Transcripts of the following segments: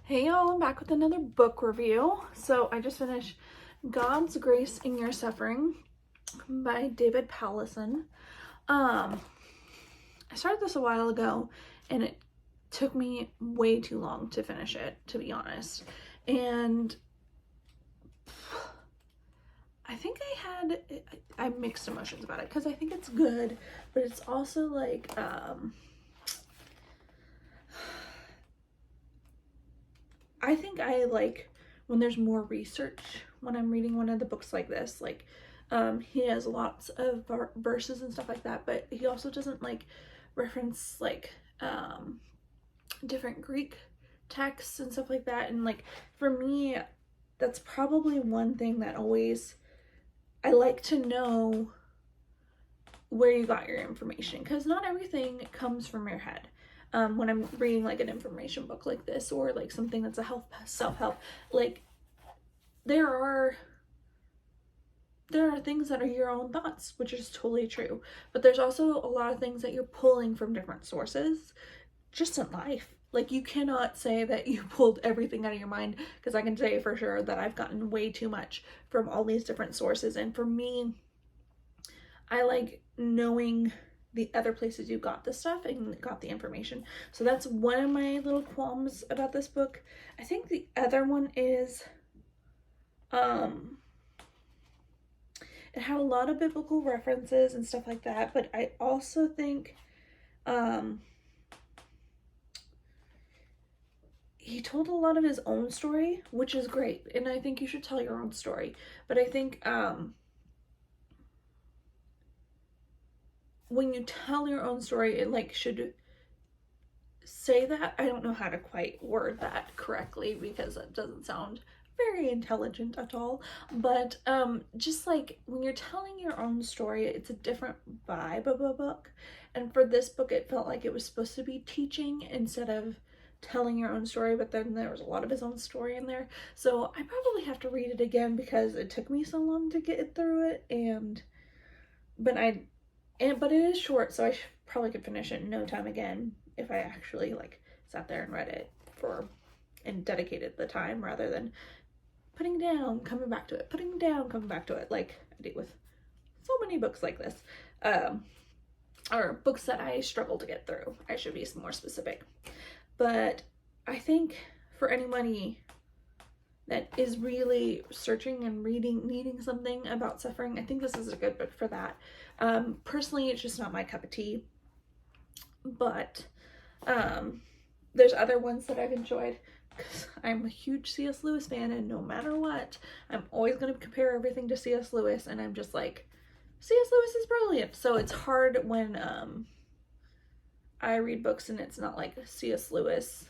Hey y'all, I'm back with another book review. So I just finished God's Grace in Your Suffering by David Powlison. I started this a while ago and it took me way too long to finish it, to be honest. And I think I have mixed emotions about it because I think it's good, but it's also like, I think I like when there's more research when I'm reading one of the books like this. Like, he has lots of verses and stuff like that, but he also doesn't like reference like different Greek texts and stuff like that. And like for me, that's probably one thing that always I like to know where you got your information, because not everything comes from your head. When I'm reading like an information book like this, or like something that's a self-help, like there are things that are your own thoughts, which is totally true, but there's also a lot of things that you're pulling from different sources just in life. Like, you cannot say that you pulled everything out of your mind, because I can say for sure that I've gotten way too much from all these different sources. And for me, I like knowing the other places you got this stuff and got the information. So that's one of my little qualms about this book. I think the other one is it had a lot of biblical references and stuff like that, but I also think he told a lot of his own story, which is great, and I think you should tell your own story. But I think when you tell your own story, it like should say that. I don't know how to quite word that correctly because that doesn't sound very intelligent at all, but just like when you're telling your own story, it's a different vibe of a book. And for this book, it felt like it was supposed to be teaching instead of telling your own story, but then there was a lot of his own story in there. So I probably have to read it again because it took me so long to get through it. But it is short, so I probably could finish it in no time again if I actually like sat there and read it and dedicated the time, rather than putting down, coming back to it, putting down, coming back to it, like I do with so many books like this, or books that I struggle to get through. I should be more specific. But I think for anybody that is really searching and needing something about suffering, I think this is a good book for that. Personally, it's just not my cup of tea, but there's other ones that I've enjoyed, because I'm a huge C.S. Lewis fan, and no matter what, I'm always going to compare everything to C.S. Lewis, and I'm just like, C.S. Lewis is brilliant. So it's hard when I read books and it's not like C.S. Lewis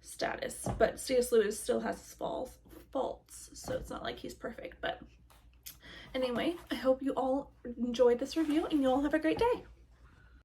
status, but C.S. Lewis still has his faults, so it's not like he's perfect. But anyway, I hope you all enjoyed this review and you all have a great day.